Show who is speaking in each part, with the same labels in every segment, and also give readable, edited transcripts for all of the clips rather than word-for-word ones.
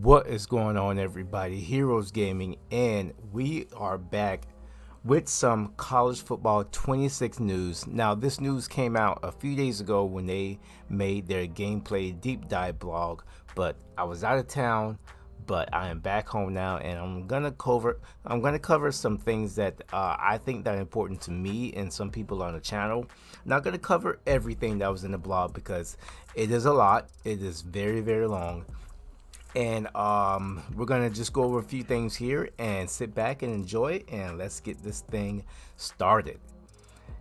Speaker 1: What is going on, everybody? Heroes Gaming, and we are back with some college football 26 news. Now, this news came out a few days ago when they made their gameplay deep dive blog, but I was out of town. But I am back home now, and I'm gonna cover some things that I think that are important to me and some people on the channel. Not gonna cover everything that was in the blog because it is a lot. It is very, very long. And we're gonna just go over a few things here and sit back and enjoy it, and let's get this thing started.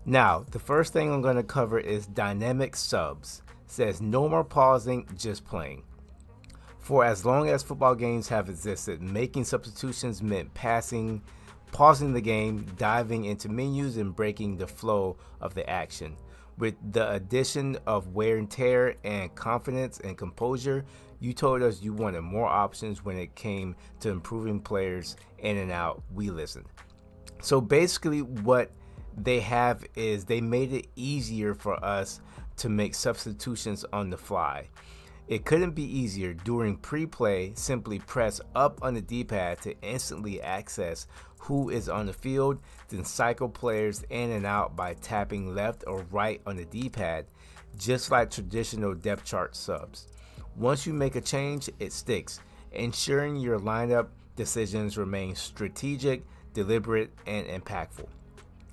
Speaker 1: Now, the first thing I'm gonna cover is dynamic subs. It says no more pausing, just playing. For as long as football games have existed, making substitutions meant pausing the game, diving into menus, and breaking the flow of the action. With the addition of wear and tear and confidence and composure, you told us you wanted more options when it came to improving players in and out. We listened. So basically, what they have is they made it easier for us to make substitutions on the fly. It couldn't be easier. During pre-play, simply press up on the D-pad to instantly access who is on the field, then cycle players in and out by tapping left or right on the D-pad, just like traditional depth chart subs. Once you make a change, it sticks, ensuring your lineup decisions remain strategic, deliberate, and impactful.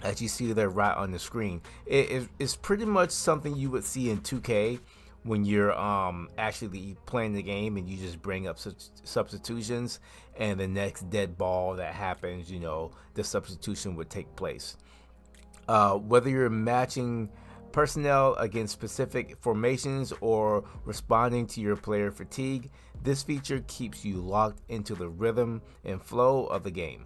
Speaker 1: As you see there right on the screen, it's pretty much something you would see in 2K when you're actually playing the game and you just bring up substitutions, and the next dead ball that happens, the substitution would take place. Whether you're matching personnel against specific formations or responding to your player fatigue, this feature keeps you locked into the rhythm and flow of the game.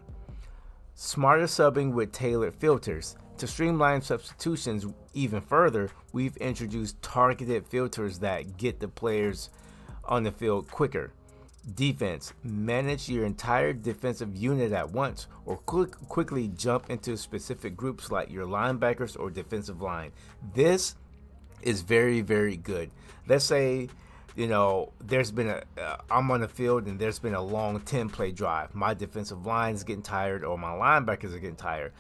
Speaker 1: Smarter subbing with tailored filters. To streamline substitutions even further, we've introduced targeted filters that get the players on the field quicker. Defense. Manage your entire defensive unit at once, or quickly jump into specific groups like your linebackers or defensive line. This is very, very good. Let's say I'm on the field and there's been a long 10-play drive. My defensive line is getting tired, or my linebackers are getting tired.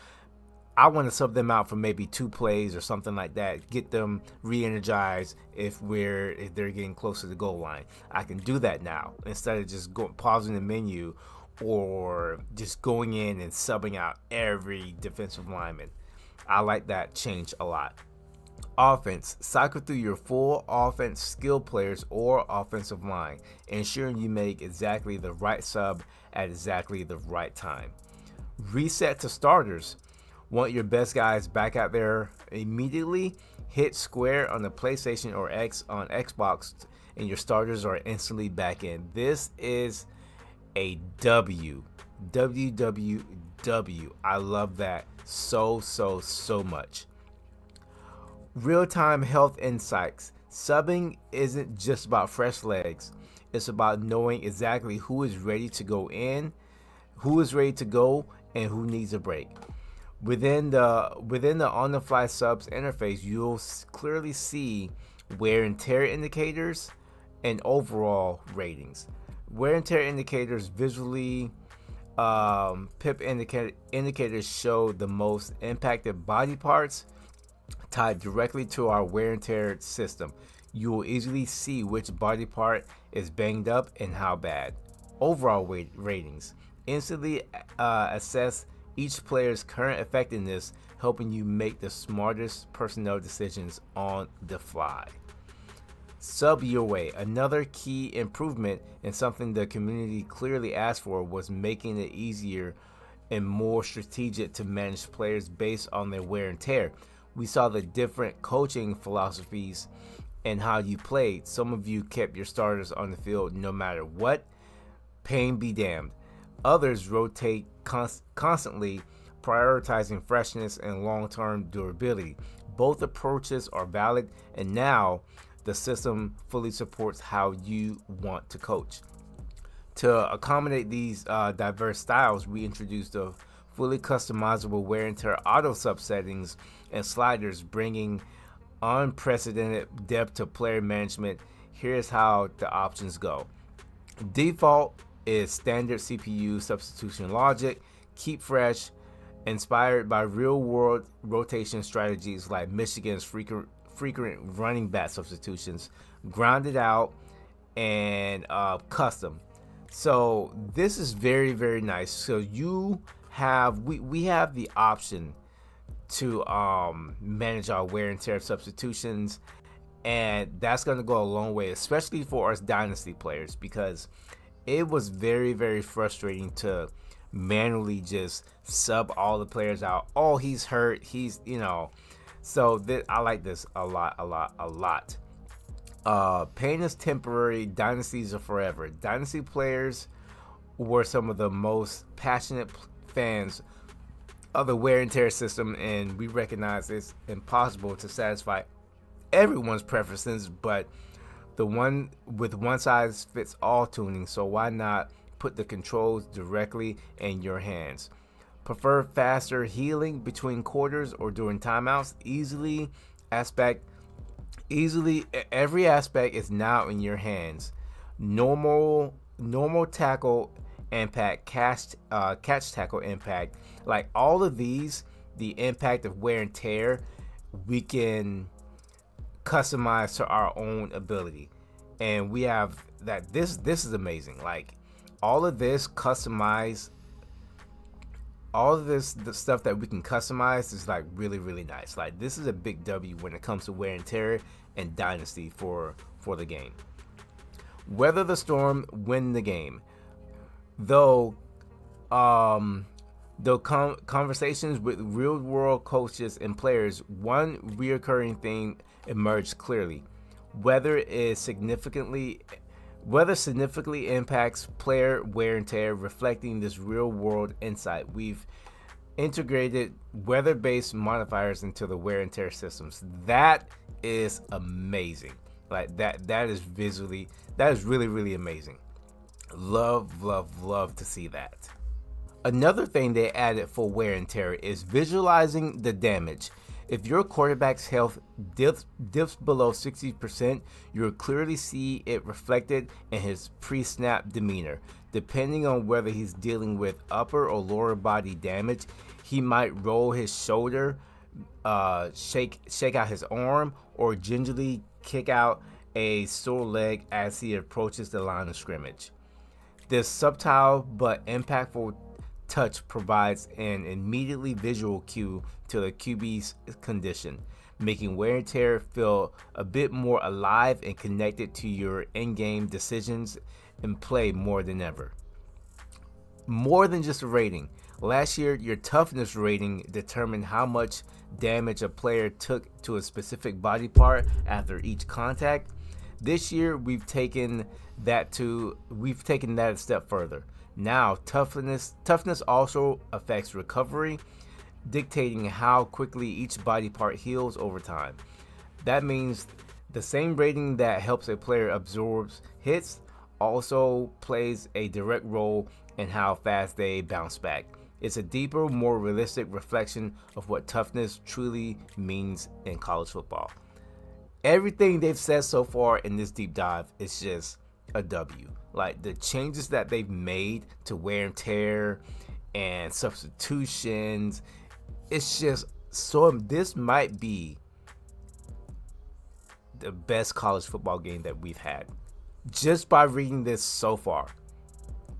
Speaker 1: I want to sub them out for maybe 2 plays or something like that. Get them re-energized if they're getting close to the goal line. I can do that now instead of just pausing the menu or just going in and subbing out every defensive lineman. I like that change a lot. Offense. Cycle through your full offense skill players or offensive line, ensuring you make exactly the right sub at exactly the right time. Reset to starters. Want your best guys back out there immediately? Hit square on the PlayStation or X on Xbox and your starters are instantly back in. This is a W. WWW. I love that so much. Real-time health insights. Subbing isn't just about fresh legs. It's about knowing exactly who is ready to go in, who is ready to go, and who needs a break. Within the on-the-fly subs interface, you'll clearly see wear and tear indicators and overall ratings. Wear and tear indicators visually, PIP indicators show the most impacted body parts tied directly to our wear and tear system. You will easily see which body part is banged up and how bad. Overall ratings instantly assess each player's current effectiveness, helping you make the smartest personnel decisions on the fly. Sub your way. Another key improvement and something the community clearly asked for was making it easier and more strategic to manage players based on their wear and tear. We saw the different coaching philosophies and how you played. Some of you kept your starters on the field no matter what. Pain be damned. Others rotate constantly, prioritizing freshness and long-term durability. Both approaches are valid, and now the system fully supports how you want to coach. To accommodate these diverse styles, we introduced a fully customizable wear and tear auto sub settings and sliders, bringing unprecedented depth to player management. Here's how the options go. Default is standard CPU substitution logic, keep fresh, inspired by real-world rotation strategies like Michigan's frequent running back substitutions, grounded out, and custom. So this is very, very nice. So we have the option to manage our wear and tear substitutions, and that's going to go a long way, especially for us dynasty players, because it was very, very frustrating to manually just sub all the players out. Oh, he's hurt. So I like this a lot. Pain is temporary. Dynasties are forever. Dynasty players were some of the most passionate fans of the wear and tear system, and we recognize it's impossible to satisfy everyone's preferences, but the one with one size fits all tuning, so why not put the controls directly in your hands? Prefer faster healing between quarters or during timeouts? Every aspect is now in your hands. Normal tackle impact, catch tackle impact, like all of these, the impact of wear and tear, we can customize to our own ability, and we have that. This is amazing. Like all of this customized, all of this, the stuff that we can customize is like really, really nice. Like this is a big W when it comes to wear and tear and dynasty for the game. Weather the storm, win the game. Though conversations with real world coaches and players, one reoccurring theme emerged clearly. Weather significantly impacts player wear and tear, reflecting this real world insight. We've integrated weather-based modifiers into the wear and tear systems. That is amazing. Like that is really, really amazing. Love to see that. Another thing they added for wear and tear is visualizing the damage. If your quarterback's health dips below 60%, you'll clearly see it reflected in his pre-snap demeanor. Depending on whether he's dealing with upper or lower body damage, he might roll his shoulder, shake out his arm, or gingerly kick out a sore leg as he approaches the line of scrimmage. This subtle but impactful touch provides an immediately visual cue to the QB's condition, making wear and tear feel a bit more alive and connected to your in-game decisions and play more than ever. More than just a rating. Last year, your toughness rating determined how much damage a player took to a specific body part after each contact. This year, we've taken that a step further. Now, toughness also affects recovery, dictating how quickly each body part heals over time. That means the same rating that helps a player absorb hits also plays a direct role in how fast they bounce back. It's a deeper, more realistic reflection of what toughness truly means in college football. Everything they've said so far in this deep dive is just a W. Like the changes that they've made to wear and tear and substitutions, it's just so. This might be the best college football game that we've had just by reading this so far.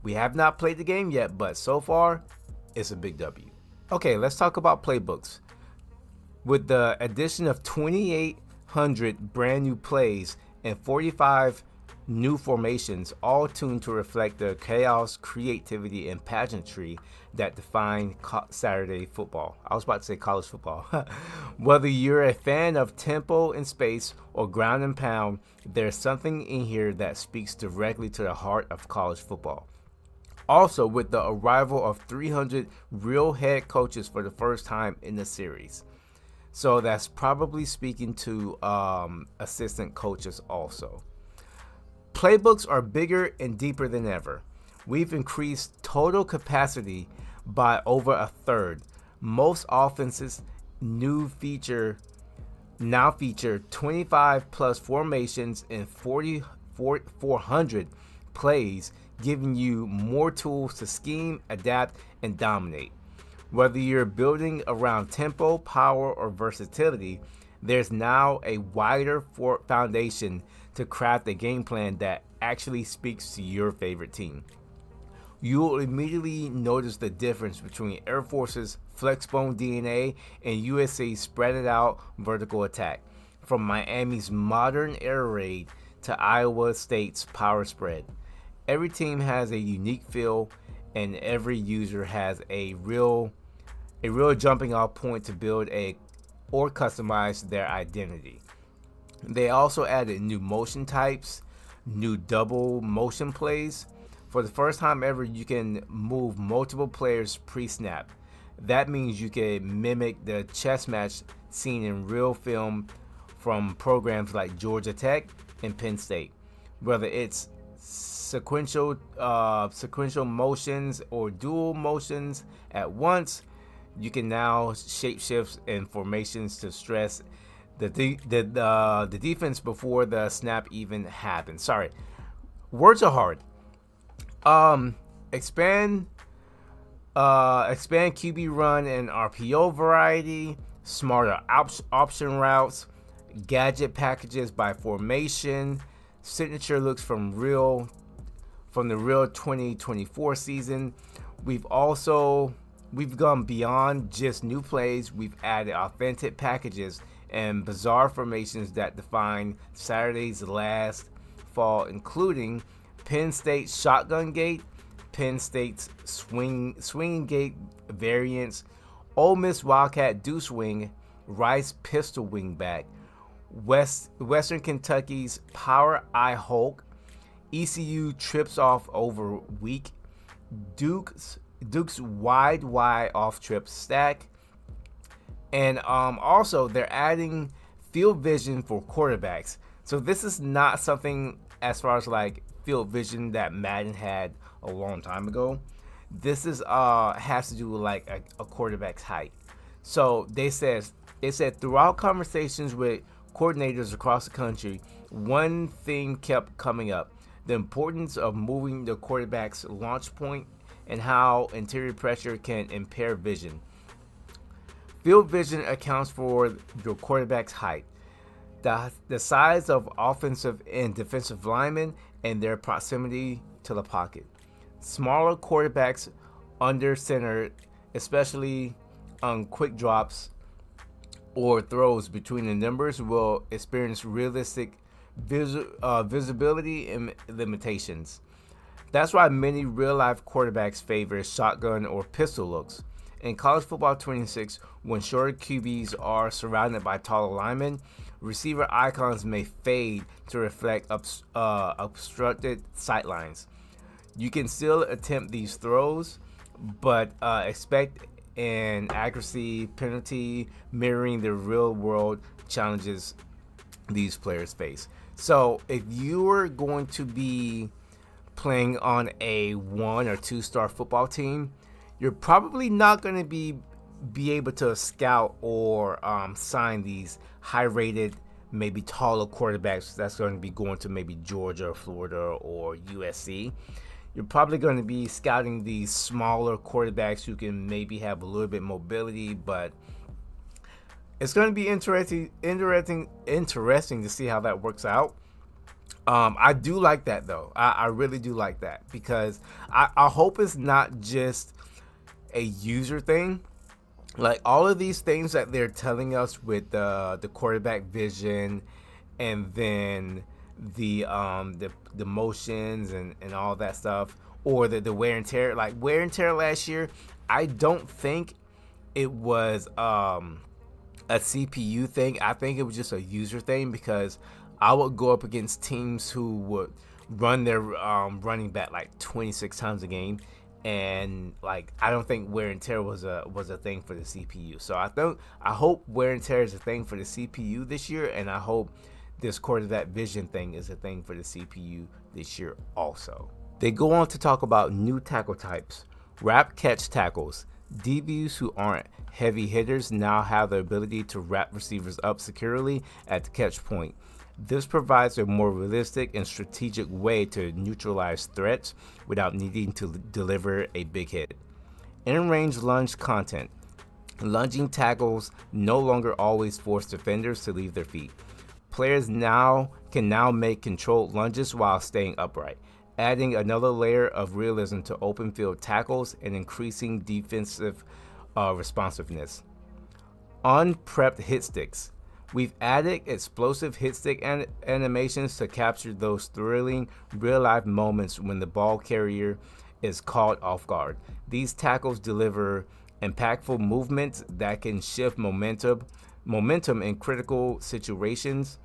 Speaker 1: We have not played the game yet, but so far it's a big W. Okay, let's talk about playbooks. With the addition of 2,800 brand new plays and 45 new formations, all tuned to reflect the chaos, creativity, and pageantry that define Saturday football. I was about to say college football. Whether you're a fan of tempo and space or ground and pound, there's something in here that speaks directly to the heart of college football. Also, with the arrival of 300 real head coaches for the first time in the series. So that's probably speaking to assistant coaches also. Playbooks are bigger and deeper than ever. We've increased total capacity by over a third. Most offenses now feature 25 plus formations and 400 plays, giving you more tools to scheme, adapt, and dominate. Whether you're building around tempo, power, or versatility, there's now a wider foundation to craft a game plan that actually speaks to your favorite team. You'll immediately notice the difference between Air Force's flexbone DNA and USA's spread it out vertical attack, from Miami's modern air raid to Iowa State's power spread. Every team has a unique feel, and every user has a real jumping off point to build a or customize their identity. They also added new motion types, new double motion plays. For the first time ever, you can move multiple players pre-snap. That means you can mimic the chess match seen in real film from programs like Georgia Tech and Penn State. Whether it's sequential motions or dual motions at once, you can now shapeshifts and formations to stress the defense before the snap even happens. Sorry, words are hard. Expand QB run and RPO variety, smarter option routes, gadget packages by formation, signature looks from the real 2024 season. We've gone beyond just new plays. We've added authentic packages and bizarre formations that define Saturday's last fall, including Penn State's shotgun gate, Penn State's swinging gate variants, Ole Miss Wildcat deuce wing, Rice pistol wing back, Western Kentucky's power eye Hulk, ECU trips off over weak, Duke's wide off trip stack, and also they're adding field vision for quarterbacks. So this is not something as far as like field vision that Madden had a long time ago. This is has to do with like a quarterback's height. So they said throughout conversations with coordinators across the country, one thing kept coming up: the importance of moving the quarterback's launch point and how interior pressure can impair vision. Field vision accounts for your quarterback's height, the size of offensive and defensive linemen, and their proximity to the pocket. Smaller quarterbacks under center, especially on quick drops or throws between the numbers, will experience realistic visibility and limitations. That's why many real-life quarterbacks favor shotgun or pistol looks. In college football 26, when shorter QBs are surrounded by taller linemen, receiver icons may fade to reflect obstructed sightlines. You can still attempt these throws, but expect an accuracy penalty mirroring the real-world challenges these players face. So if you're going to be playing on a 1 or 2 star football team, you're probably not going to be able to scout or sign these high-rated, maybe taller quarterbacks that's going to be going to maybe Georgia or Florida or USC. You're probably going to be scouting these smaller quarterbacks who can maybe have a little bit mobility, but it's going to be interesting to see how that works out. I do like that though. I really do like that, because I hope it's not just a user thing. Like all of these things that they're telling us with the quarterback vision, and then the motions and all that stuff, or the wear and tear. Like wear and tear last year, I don't think it was a CPU thing. I think it was just a user thing, because I would go up against teams who would run their running back like 26 times a game, and like I don't think wear and tear was a thing for the CPU. So I hope wear and tear is a thing for the CPU this year, and I hope this quarterback vision thing is a thing for the CPU this year also. They go on to talk about new tackle types: wrap catch tackles. DBs who aren't heavy hitters now have the ability to wrap receivers up securely at the catch point. This provides a more realistic and strategic way to neutralize threats without needing to deliver a big hit. In-range lunge content. Lunging tackles no longer always force defenders to leave their feet. Players can now make controlled lunges while staying upright, adding another layer of realism to open field tackles and increasing defensive responsiveness. Unprepped hit sticks. We've added explosive hit stick animations to capture those thrilling real-life moments when the ball carrier is caught off guard. These tackles deliver impactful movements that can shift momentum in critical situations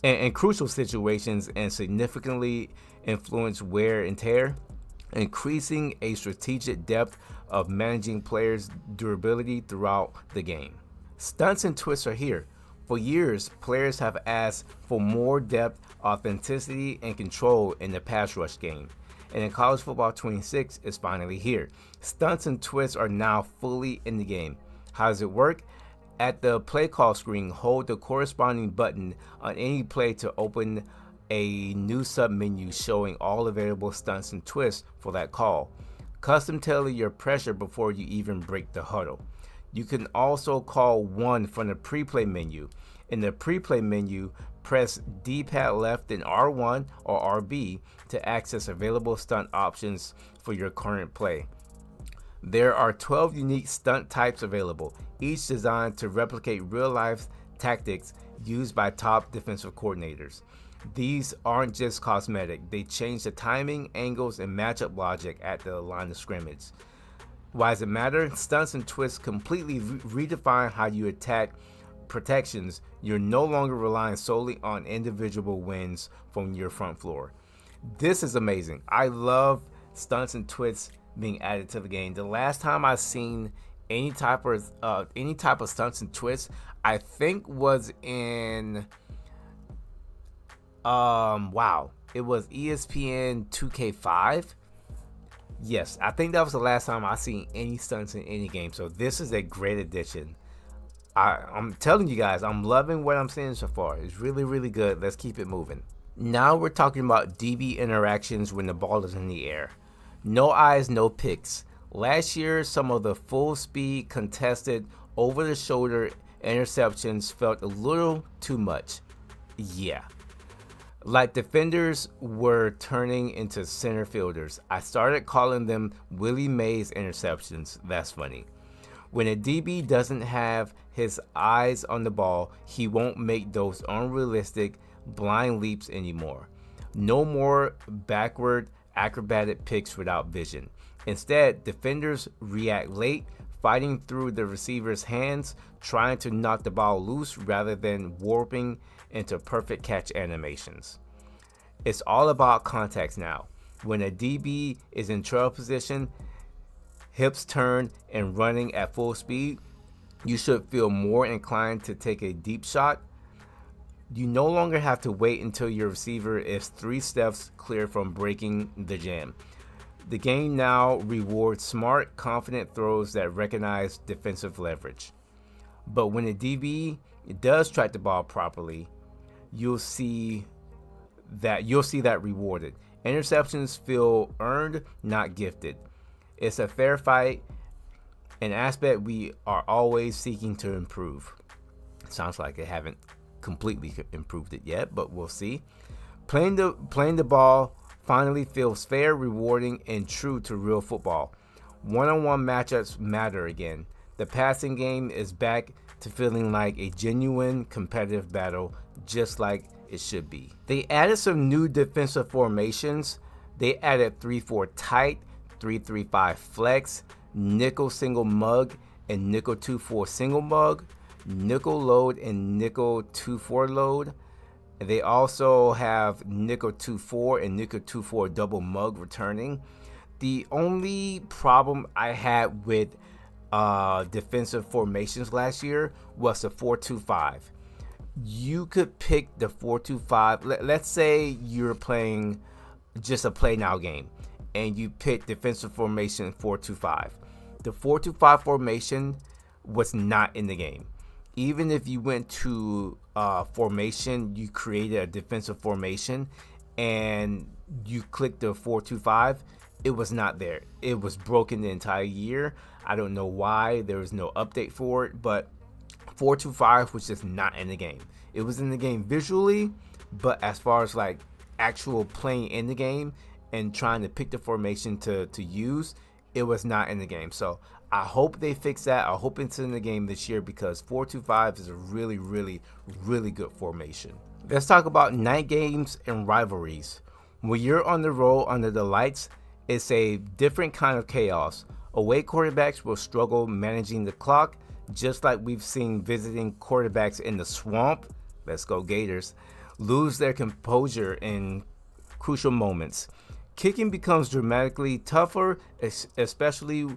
Speaker 1: and crucial situations and significantly influence wear and tear, increasing a strategic depth of managing players' durability throughout the game. Stunts and twists are here. For years, players have asked for more depth, authenticity, and control in the pass rush game. And in College Football 26, it's finally here. Stunts and twists are now fully in the game. How does it work? At the play call screen, hold the corresponding button on any play to open a new sub-menu showing all available stunts and twists for that call. Custom tailor your pressure before you even break the huddle. You can also call one from the pre-play menu. In the pre-play menu, press D-pad left and R1 or RB to access available stunt options for your current play. There are 12 unique stunt types available, each designed to replicate real-life tactics used by top defensive coordinators. These aren't just cosmetic, they change the timing, angles, and matchup logic at the line of scrimmage. Why does it matter? Stunts and twists completely redefine how you attack protections. You're no longer relying solely on individual wins from your front floor. This is amazing. I love stunts and twists being added to the game. The last time I seen any type of stunts and twists, I think was in it was ESPN 2K5. Yes, I think that was the last time I seen any stunts in any game. So this is a great addition. I'm telling you guys, I'm loving what I'm seeing so far. It's really, really good. Let's keep it moving. Now we're talking about DB interactions when the ball is in the air. No eyes, no picks. Last year, some of the full speed, contested, over the shoulder interceptions felt a little too much. Yeah. Like defenders were turning into center fielders. I started calling them Willie Mays interceptions. That's funny. When a DB doesn't have his eyes on the ball, he won't make those unrealistic blind leaps anymore. No more backward acrobatic picks without vision. Instead, defenders react late, fighting through the receiver's hands, trying to knock the ball loose rather than warping into perfect catch animations. It's all about context now. When a DB is in trail position, hips turn and running at full speed, you should feel more inclined to take a deep shot. You no longer have to wait until your receiver is 3 steps clear from breaking the jam. The game now rewards smart, confident throws that recognize defensive leverage. But when a DB does track the ball properly, you'll see that rewarded. Interceptions feel earned, not gifted. It's a fair fight, an aspect we are always seeking to improve. Sounds like they haven't completely improved it yet, but we'll see. Playing the ball finally feels fair, rewarding, and true to real football. One-on-one matchups matter again. The passing game is back to feeling like a genuine competitive battle, just like it should be. They added some new defensive formations. They added 3-4 tight, 3-3-5 flex, nickel single mug, and nickel 2-4 single mug, nickel load and nickel 2-4 load. They also have nickel 2-4 and nickel 2-4 double mug returning. The only problem I had with defensive formations last year was the 4-2-5. You could pick the 4-2-5. Let's say you're playing just a play now game and you pick defensive formation 4-2-5. The 4-2-5 formation was not in the game. even if you went to formation, you created a defensive formation and you clicked the 4-2-5, it was not there. It was broken the entire year. I don't know why. There was no update for it, but 4-2-5 was just not in the game. It was in the game visually, but as far as like actual playing in the game and trying to pick the formation to use, it was not in the game. So I hope they fix that. I hope it's in the game this year because 4-2-5 is a really, really, really good formation. Let's talk about night games and rivalries. When you're on the road under the lights, it's a different kind of chaos. Away quarterbacks will struggle managing the clock, just like we've seen visiting quarterbacks in the swamp, let's go Gators, lose their composure in crucial moments. Kicking becomes dramatically tougher, especially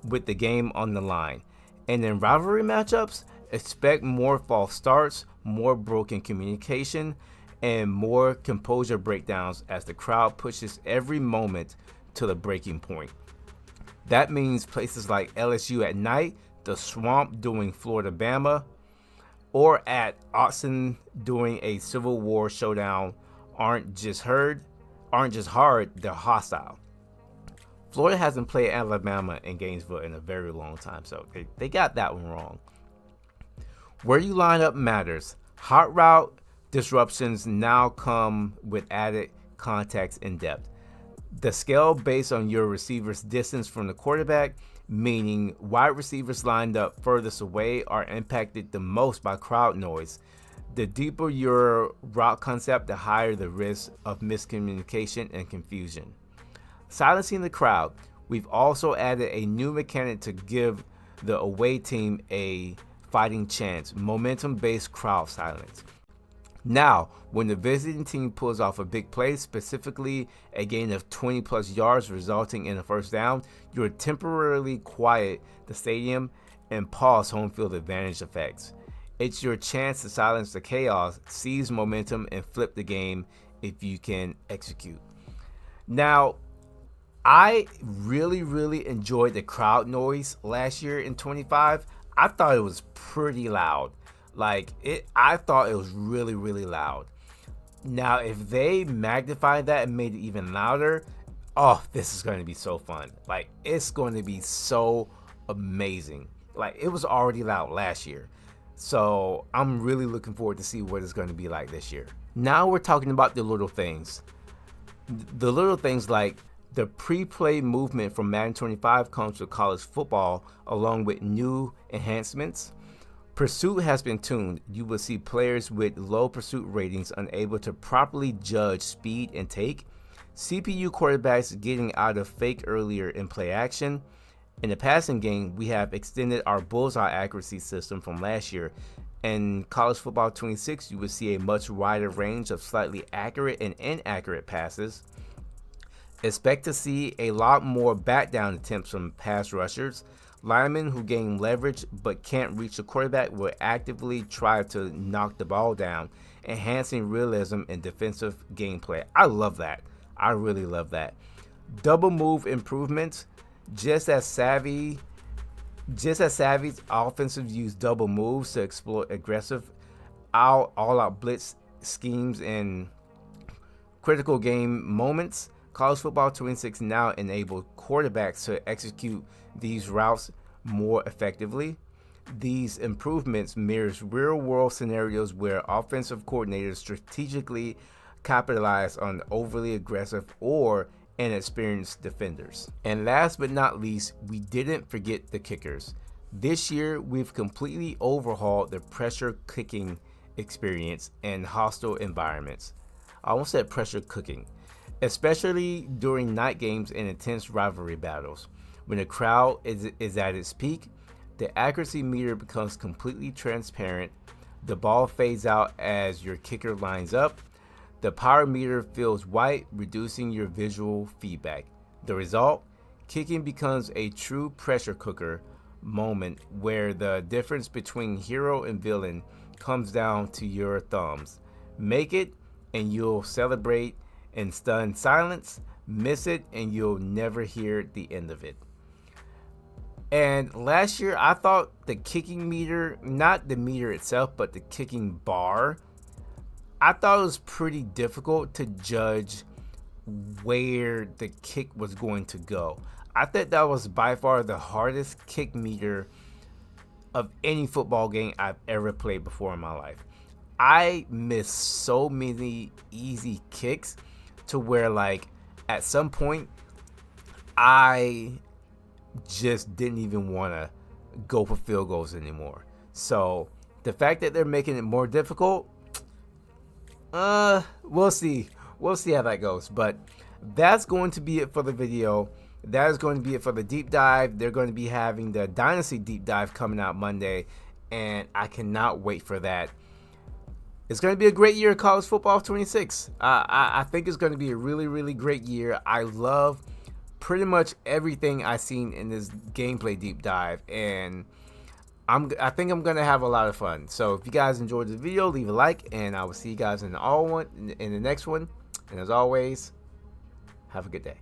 Speaker 1: with the game on the line. And in rivalry matchups, expect more false starts, more broken communication, and more composure breakdowns as the crowd pushes every moment to the breaking point. That means places like LSU at night, the swamp doing Florida Bama, or at Austin doing a Civil War showdown aren't just hard, they're hostile. Florida hasn't played Alabama in Gainesville in a very long time, so they got that one wrong. Where you line up matters. Hot route disruptions now come with added context and depth. The scale based on your receiver's distance from the quarterback, meaning wide receivers lined up furthest away are impacted the most by crowd noise. The deeper your route concept, the higher the risk of miscommunication and confusion. Silencing the crowd. We've also added a new mechanic to give the away team a fighting chance, momentum-based crowd silence. Now, when the visiting team pulls off a big play, specifically a gain of 20 plus yards resulting in a first down, you'll temporarily quiet the stadium and pause home field advantage effects. It's your chance to silence the chaos, seize momentum, and flip the game if you can execute. Now, I really enjoyed the crowd noise last year in 25. I thought it was pretty loud. I thought it was really loud. Now, if they magnified that and made it even louder, oh, this is going to be so fun. It's going to be so amazing. It was already loud last year. So I'm really looking forward to see what it's going to be like this year. Now we're talking about the little things. The little things like the pre-play movement from Madden 25 comes with college football along with new enhancements. Pursuit has been tuned. You will see players with low pursuit ratings unable to properly judge speed and take. CPU quarterbacks getting out of fake earlier in play action. In the passing game, we have extended our bullseye accuracy system from last year. In College Football 26, you will see a much wider range of slightly accurate and inaccurate passes. Expect to see a lot more back down attempts from pass rushers. Linemen who gain leverage but can't reach the quarterback will actively try to knock the ball down, enhancing realism and defensive gameplay. I love that. I really love that. Double move improvements. Just as savvy offensive use double moves to exploit aggressive all-out blitz schemes in critical game moments. College Football 26 now enables quarterbacks to execute these routes more effectively. These improvements mirrors real-world scenarios where offensive coordinators strategically capitalize on overly aggressive or inexperienced defenders. And last but not least, we didn't forget the kickers. This year, we've completely overhauled the pressure kicking experience in hostile environments. I almost said pressure cooking, especially during night games and intense rivalry battles. When the crowd is at its peak, the accuracy meter becomes completely transparent. The ball fades out as your kicker lines up. The power meter fills white, reducing your visual feedback. The result? Kicking becomes a true pressure cooker moment where the difference between hero and villain comes down to your thumbs. Make it and you'll celebrate in stunned silence. Miss it and you'll never hear the end of it. And last year, I thought the kicking meter, not the meter itself, but the kicking bar, I thought it was pretty difficult to judge where the kick was going to go. I thought that was by far the hardest kick meter of any football game I've ever played before in my life. I missed so many easy kicks to where, like, at some point, I just didn't even want to go for field goals anymore. So the fact that they're making it more difficult, we'll see. We'll see how that goes. But that's going to be it for the video. That is going to be it for the deep dive. They're going to be having the Dynasty deep dive coming out Monday, and I cannot wait for that. It's going to be a great year of college football 26. I think it's going to be a really, really great year. I love pretty much everything I've seen in this gameplay deep dive, and I think I'm going to have a lot of fun. So if you guys enjoyed the video, leave a like, and I will see you guys in the next one. And as always, have a good day.